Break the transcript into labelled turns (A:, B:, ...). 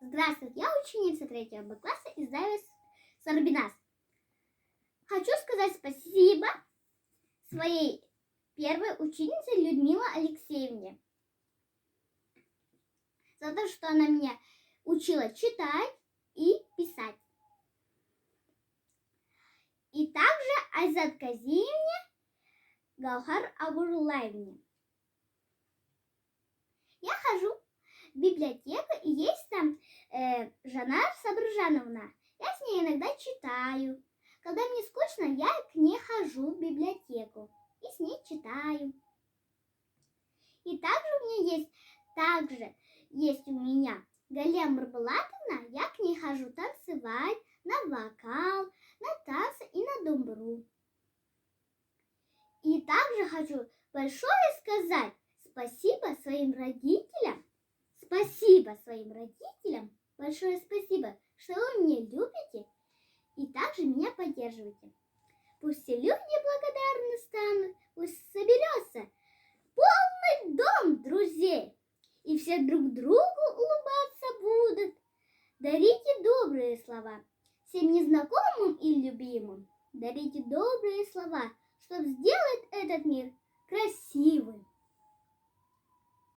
A: Здравствуйте, я ученица 3 Б класса из Давис Сарбинас. Хочу сказать спасибо своей первой ученице Людмиле Алексеевне за то, что она меня учила читать и писать. И также Айзат Казиевне, Гаухар Абурлаевне. Я хожу в библиотеку, и есть там Жанар Сабржановна. Я с ней иногда читаю. Когда мне скучно, я к ней хожу в библиотеку и с ней читаю. И также есть у меня Галия Мурбулатовна, я к ней хожу танцевать на вокал, на танцы и на думбру. И также хочу большое сказать спасибо своим родителям. Спасибо своим родителям. Большое спасибо, что вы меня любите и также меня поддерживаете. Пусть все люди благодарны станут, пусть соберется полный дом друзей, и все друг другу улыбаться будут. Дарите добрые слова всем незнакомым и любимым. Дарите добрые слова, чтобы сделать этот мир красивым.